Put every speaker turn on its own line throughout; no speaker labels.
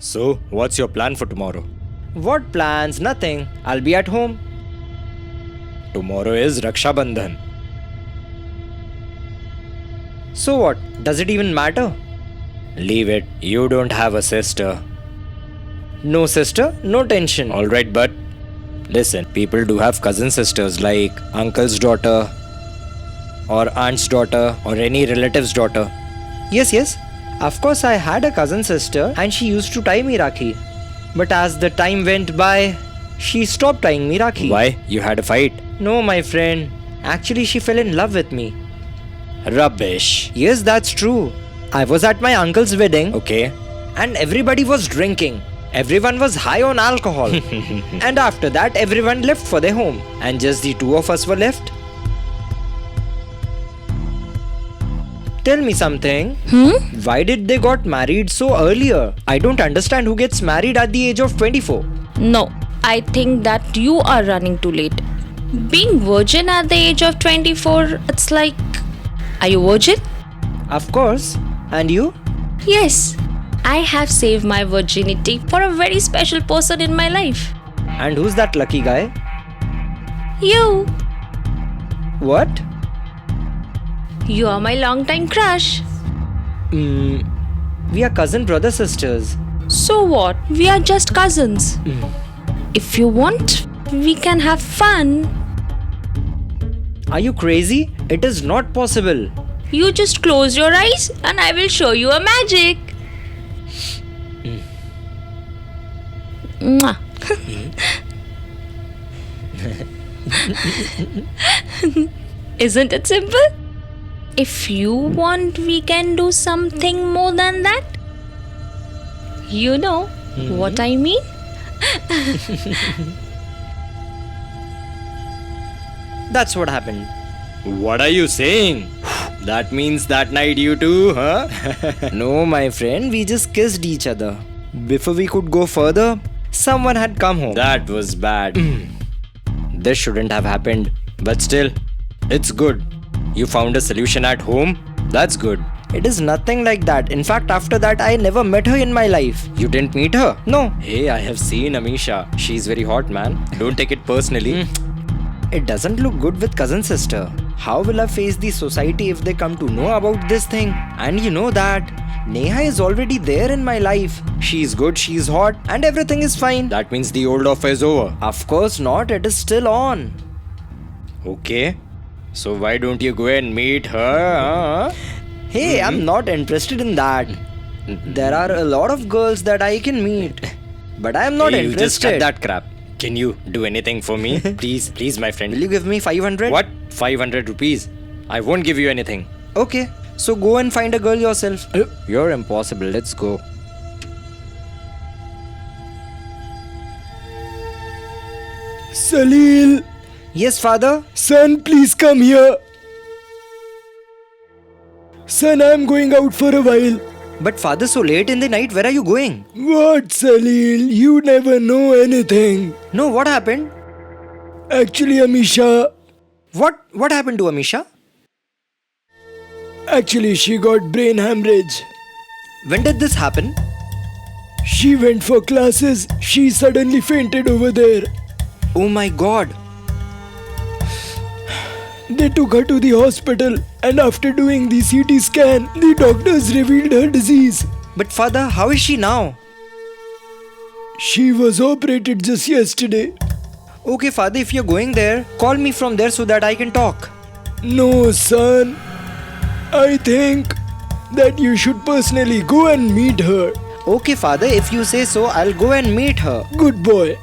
So, what's your plan for tomorrow?
What plans? Nothing. I'll be at home.
Tomorrow is Raksha Bandhan.
So what? Does it even matter?
Leave it. You don't have a sister.
No sister, no tension.
Alright, but listen, people do have cousin sisters like uncle's daughter or aunt's daughter or any relative's daughter.
Yes. Of course, I had a cousin sister and she used to tie me Rakhi. But as the time went by, she stopped tying me Rakhi.
Why? You had a fight?
No, my friend. Actually, she fell in love with me.
Rubbish.
Yes, that's true. I was at my uncle's wedding
Okay.
and everybody was drinking. Everyone was high on alcohol. And after that, everyone left for their home. And just the two of us were left. Tell me something. Why did they got married so earlier? I don't understand who gets married at the age of 24.
No, I think that you are running too late. Being virgin at the age of 24, it's like. Are you virgin?
Of course. And you?
Yes. I have saved my virginity for a very special person in my life.
And who's that lucky guy?
You.
What?
You are my long-time crush.
We are cousin brother sisters.
So what? We are just cousins. If you want, we can have fun.
Are you crazy? It is not possible.
You just close your eyes and I will show you a magic. Mwah. Isn't it simple? If you want, we can do something more than that. You know what I mean?
That's what happened.
What are you saying? That means that night you two, huh?
No, my friend, we just kissed each other. Before we could go further, someone had come home.
That was bad. This shouldn't have happened. But still, it's good. You found a solution at home? That's good.
It is nothing like that. In fact, after that, I never met her in my life.
You didn't meet her?
No,
Hey, I have seen Amisha. She's very hot, man. Don't take it personally.
it doesn't look good with cousin sister. How will I face the society if they come to know about this thing? And you know that Neha is already there in my life. She's good, she's hot, and everything is fine.
That means the old offer is over.
Of course not, it is still on.
Okay. So why don't you go and meet her?
Hey, I'm not interested in that. There are a lot of girls that I can meet. But I am not
Hey, you just cut
interested.
that crap. Can you do anything for me? Please, my friend.
Will you give me 500?
What? 500 rupees? I won't give you anything.
Okay, so go and find a girl yourself.
You're impossible. Let's go.
Salil,
Yes, father?
son, please come here. Son, I'm going out for a while.
But father, so late in the night, where are you going?
What, Salil? You never know anything.
No, what happened?
Actually, Amisha,
What happened to Amisha?
actually, she got brain hemorrhage.
When did this happen?
She went for classes. She suddenly fainted over there.
Oh my god.
They took her to the hospital, and after doing the CT scan, the doctors revealed her disease.
But father, how is she now?
She was operated just yesterday.
Okay, father, if you're going there, call me from there so that I can talk.
No, son. I think that you should personally go and meet her.
Okay, father, if you say so, I'll go and meet her.
Good boy.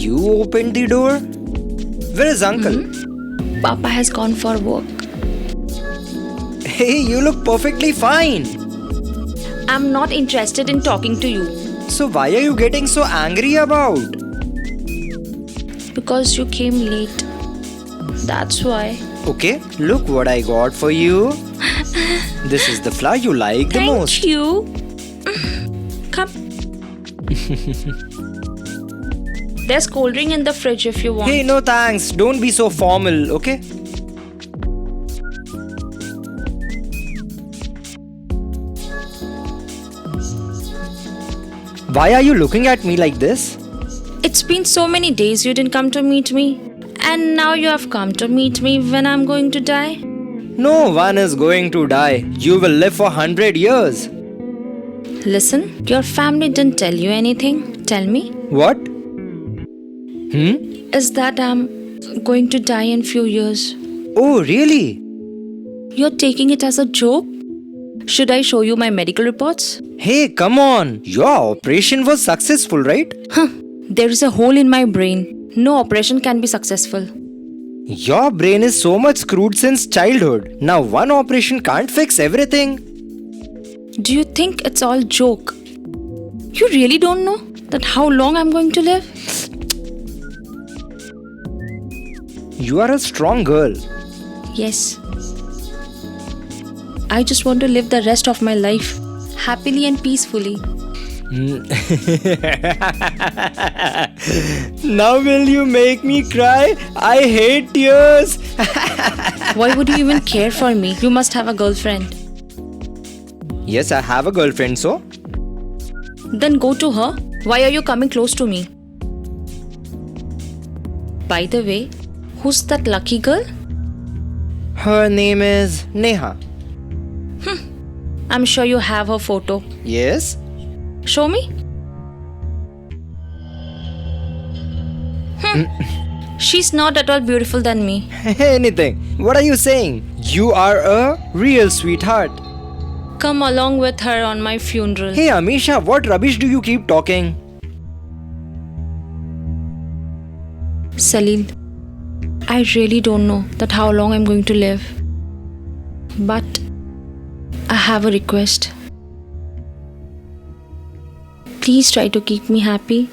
You opened the door? Where is uncle?
Papa has gone for work.
Hey, you look perfectly fine.
I'm not interested in talking to you
So why are you getting so angry about?
because you came late. That's why.
Okay, look what I got for you. This is the flower you like the
Thank
most.
you. Come. There's cold drink in the fridge if you want.
Hey, no thanks. Don't be so formal, okay? Why are you looking at me like this?
It's been so many days you didn't come to meet me. And now you have come to meet me when I'm going to die.
No one is going to die. You will live for 100 years.
Listen, your family didn't tell you anything. Tell me.
What?
Is that I'm going to die in few years.
Oh, really?
You're taking it as a joke? Should I show you my medical reports?
Hey, come on. Your operation was successful, right?
There is a hole in my brain. No operation can be successful.
Your brain is so much screwed since childhood. Now one operation can't fix everything.
Do you think it's all joke? You really don't know that how long I'm going to live?
You are a strong girl.
Yes. I just want to live the rest of my life happily and peacefully.
Now will you make me cry? I hate tears.
Why would you even care for me? You must have a girlfriend.
Yes, I have a girlfriend, so?
Then go to her. Why are you coming close to me? By the way, who's that lucky girl?
Her name is Neha.
I'm sure you have her photo.
Yes?
Show me. She's not at all beautiful than me.
Anything. What are you saying? You are a real sweetheart.
Come along with her on my funeral.
Hey Amisha, what rubbish do you keep talking?
Salil, I really don't know that how long I'm going to live. But I have a request. Please try to keep me happy.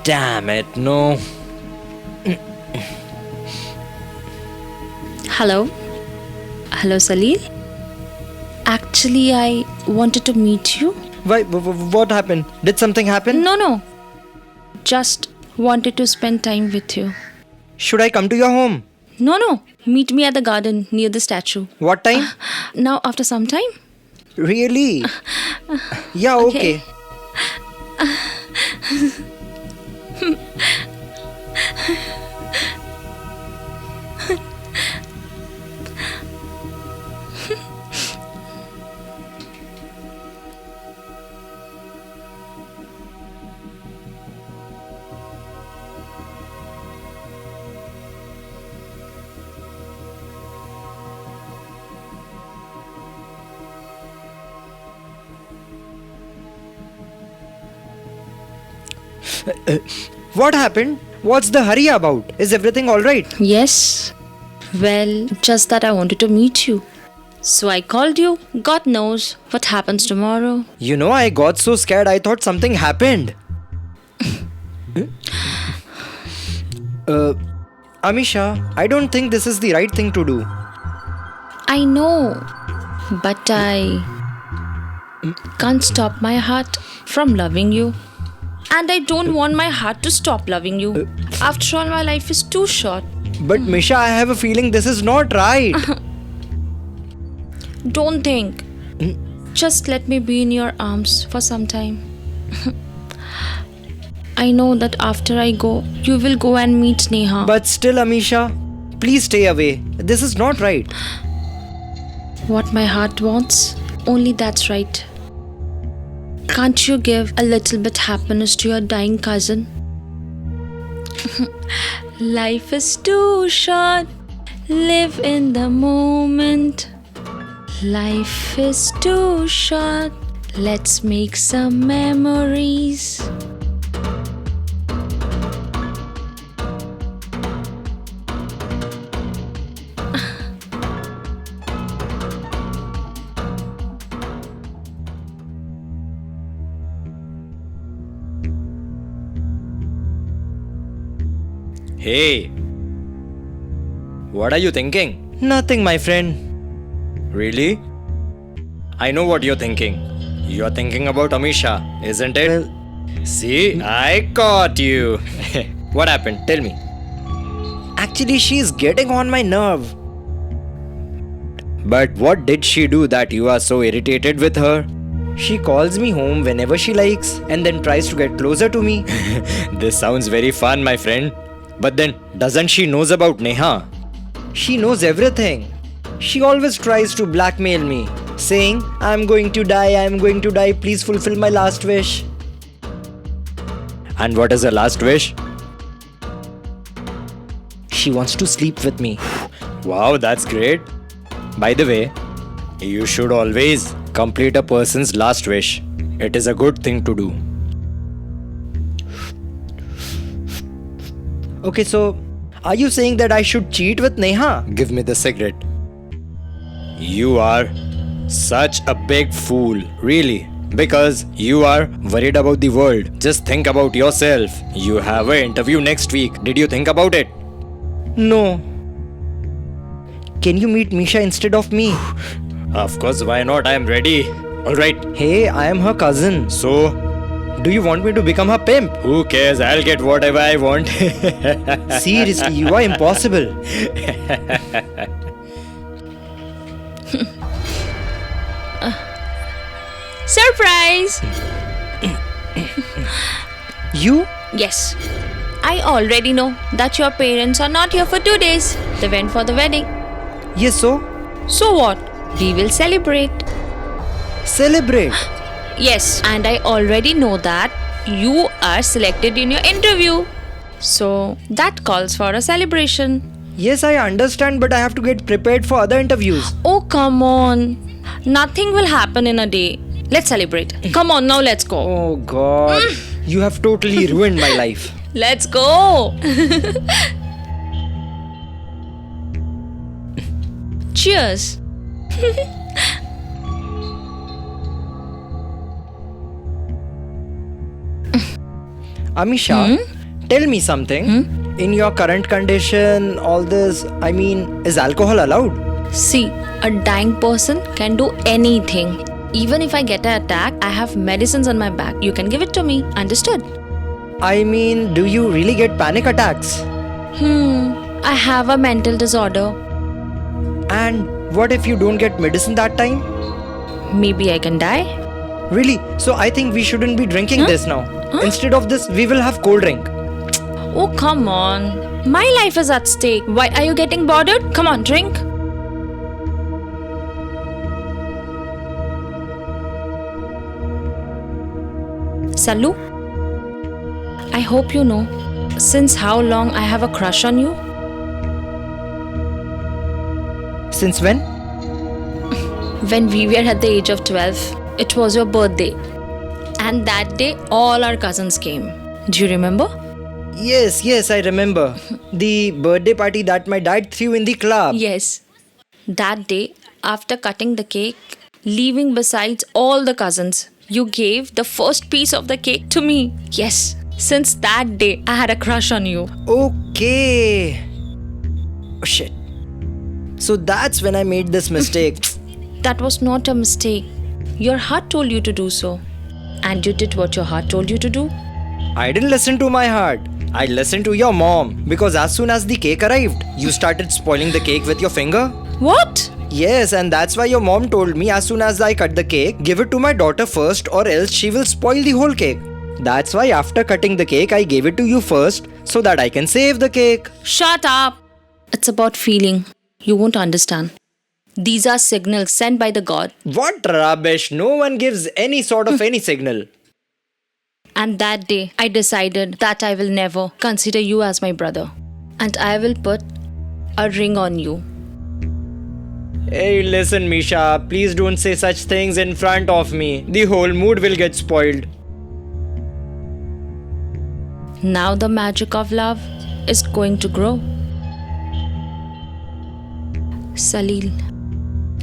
Damn it, no.
Hello? Hello, Salil? Actually, I wanted to meet you.
Why, what happened? Did something happen?
No. Just wanted to spend time with you.
Should I come to your home?
No. Meet me at the garden near the statue.
What time?
Now, after some time?
Really? Yeah, okay. What happened? What's the hurry about? Is everything alright?
Yes. Well, just that I wanted to meet you. So I called you. God knows what happens tomorrow.
You know, I got so scared I thought something happened. Amisha, I don't think this is the right thing to do.
I know, but I can't stop my heart from loving you. And I don't want my heart to stop loving you. After all, my life is too short.
But Misha, I have a feeling this is not right.
Don't think. Just let me be in your arms for some time. I know that after I go, you will go and meet Neha.
But still, Amisha, please stay away. This is not right.
What my heart wants, only that's right. Can't you give a little bit happiness to your dying cousin? Life is too short. Live in the moment. Life is too short. Let's make some memories.
Hey, what are you thinking?
Nothing, my friend.
Really? I know what you're thinking. You're thinking about Amisha, isn't it?
Well,
See, I caught you. What happened? Tell me.
actually, she's getting on my nerve.
But what did she do that you are so irritated with her?
She calls me home whenever she likes and then tries to get closer to me.
This sounds very fun, my friend. But then, doesn't she knows about Neha?
She knows everything. She always tries to blackmail me, saying, I'm going to die, please fulfill my last wish.
And what is her last wish?
She wants to sleep with me.
Wow, that's great. By the way, you should always complete a person's last wish. It is a good thing to do.
Okay, so are you saying that I should cheat with Neha?
Give me the cigarette. You are such a big fool, really. Because you are worried about the world. Just think about yourself. You have an interview next week. Did you think about it?
No. Can you meet Misha instead of me?
Of course, why not? I am ready. Alright.
Hey, I am her cousin.
So,
Do you want me to become her pimp?
who cares? I'll get whatever I want.
Seriously, you are impossible.
Surprise!
You?
Yes. I already know that your parents are not here for 2 days. They went for the wedding.
Yes, so?
So what? We will celebrate.
Celebrate.
Yes, and I already know that you are selected in your interview. So that calls for a celebration.
Yes, I understand, but I have to get prepared for other interviews.
Oh, come on. Nothing will happen in a day. Let's celebrate. Come on, now let's go.
Oh god. You have totally ruined my life.
Let's go. Cheers.
Amisha, tell me something. In your current condition, all this, I mean, is alcohol allowed?
See, a dying person can do anything. Even if I get an attack, I have medicines on my back. You can give it to me. Understood?
I mean, do you really get panic attacks?
I have a mental disorder.
And what if you don't get medicine that time?
Maybe I can die.
Really? So I think we shouldn't be drinking this now. Instead of this, we will have cold drink.
Oh, come on. My life is at stake. Why are you getting bothered? Come on, drink. Sallu, I hope you know since how long I have a crush on you.
Since when?
When we were at the age of 12, it was your birthday. And that day, all our cousins came. Do you remember?
Yes, I remember. The birthday party that my dad threw in the club.
Yes. That day, after cutting the cake, leaving besides all the cousins, you gave the first piece of the cake to me. Yes. Since that day, I had a crush on you.
Okay. Oh shit. So that's when I made this mistake.
That was not a mistake. Your heart told you to do so. And you did what your heart told you to do.
I didn't listen to my heart. I listened to your mom. Because as soon as the cake arrived, you started spoiling the cake with your finger.
What?
Yes, and that's why your mom told me as soon as I cut the cake, give it to my daughter first or else she will spoil the whole cake. That's why after cutting the cake, I gave it to you first so that I can save the cake.
Shut up. It's about feeling. You won't understand. These are signals sent by the God.
What rubbish! No one gives any sort of any signal.
And that day, I decided that I will never consider you as my brother. And I will put a ring on you.
Hey, listen, Misha, please don't say such things in front of me. The whole mood will get spoiled.
Now the magic of love is going to grow. Salil,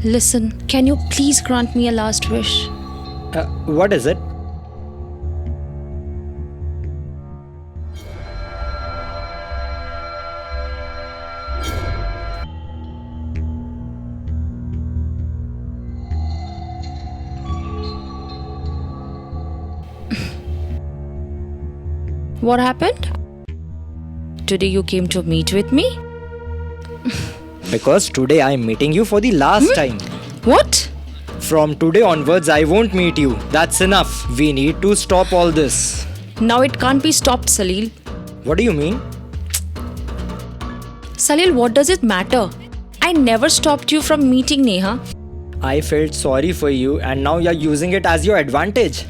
listen, can you please grant me a last wish?
What is it?
What happened? Today you came to meet with me?
Because today I am meeting you for the last time.
What?
From today onwards, I won't meet you. That's enough. We need to stop all this.
Now it can't be stopped, Salil.
What do you mean?
Salil, what does it matter? I never stopped you from meeting Neha.
I felt sorry for you and now you're using it as your advantage.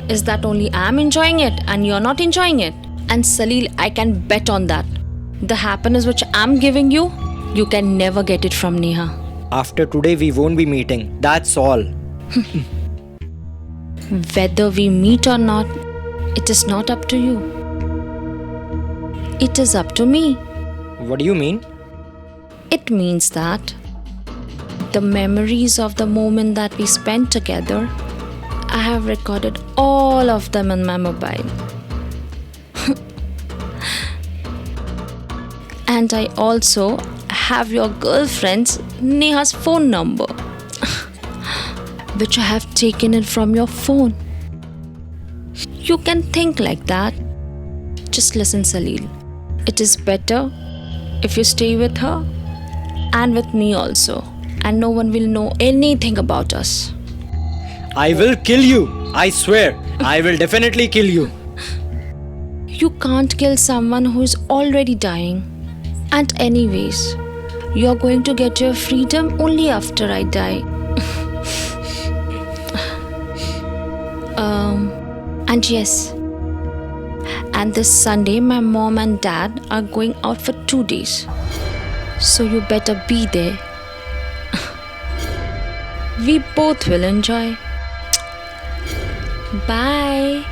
Is that only I'm enjoying it and you're not enjoying it? And Salil, I can bet on that. The happiness which I'm giving you, you can never get it from Neha.
After today, we won't be meeting. That's all.
Whether we meet or not, it is not up to you. It is up to me.
What do you mean?
It means that the memories of the moment that we spent together, I have recorded all of them in my mobile. And I also have your girlfriend's Neha's phone number, which I have taken it from your phone. You can think like that. Just listen, Salil. It is better if you stay with her and with me also, and no one will know anything about us.
I will kill you. I swear. I will definitely kill you.
You can't kill someone who is already dying. And anyways, you're going to get your freedom only after I die. And yes, and this Sunday my mom and dad are going out for 2 days. So you better be there. We both will enjoy. Bye.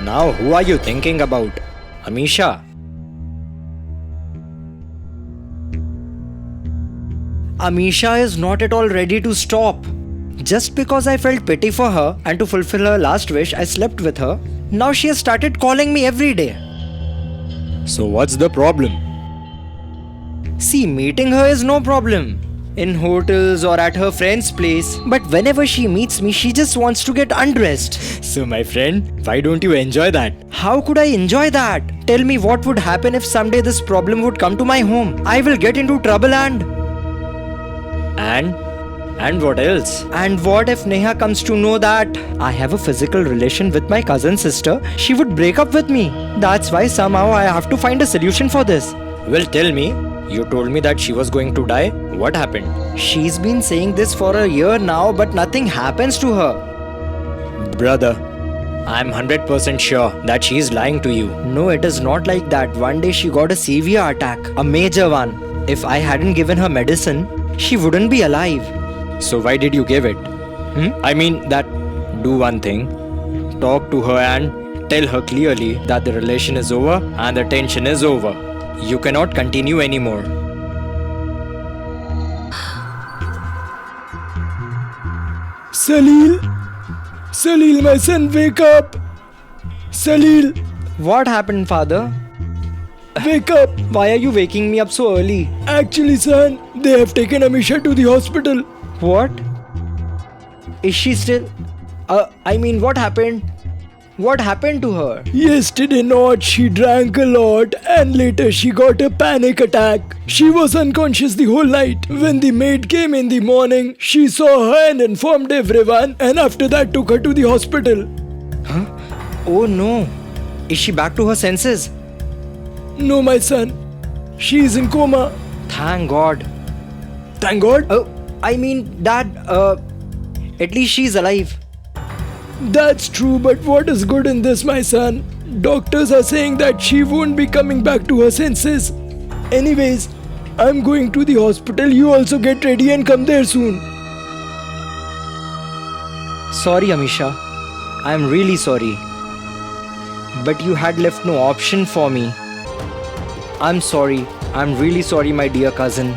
Now, who are you thinking about? Amisha? Amisha is not at all ready to stop. Just because I felt pity for her and to fulfill her last wish, I slept with her. Now she has started calling me every day.
So what's the problem?
See, meeting her is no problem. In hotels or at her friend's place. But whenever she meets me, she just wants to get undressed.
So my friend, why don't you enjoy that?
How could I enjoy that? Tell me what would happen if someday this problem would come to my home. I will get into trouble and
what else?
And what if Neha comes to know that I have a physical relation with my cousin sister? She would break up with me. That's why somehow I have to find a solution for this.
Well, tell me. You told me that she was going to die. What happened?
She's been saying this for a year now, but nothing happens to her.
Brother, I'm 100% sure that she is lying to you.
No, it is not like that. One day she got a severe attack, a major one. If I hadn't given her medicine, she wouldn't be alive.
So why did you give it? I mean that do one thing. Talk to her and tell her clearly that the relation is over and the tension is over. You cannot continue anymore.
Salil? Salil, my son, wake up! Salil,
What happened, father?
wake up!
Why are you waking me up so early?
Actually, son, they have taken Amisha to the hospital.
What? Is she still... what happened? What happened to her?
Yesterday night she drank a lot and later she got a panic attack. She was unconscious the whole night. When the maid came in the morning, she saw her and informed everyone, and after that took her to the hospital.
Oh no. Is she back to her senses?
No, my son. She is in coma.
Thank God.
Thank God.
Dad, at least she's alive.
That's true, but what is good in this, my son? Doctors are saying that she won't be coming back to her senses. Anyways, I'm going to the hospital. You also get ready and come there soon.
Sorry, Amisha. I'm really sorry. But you had left no option for me. I'm sorry. I'm really sorry, my dear cousin.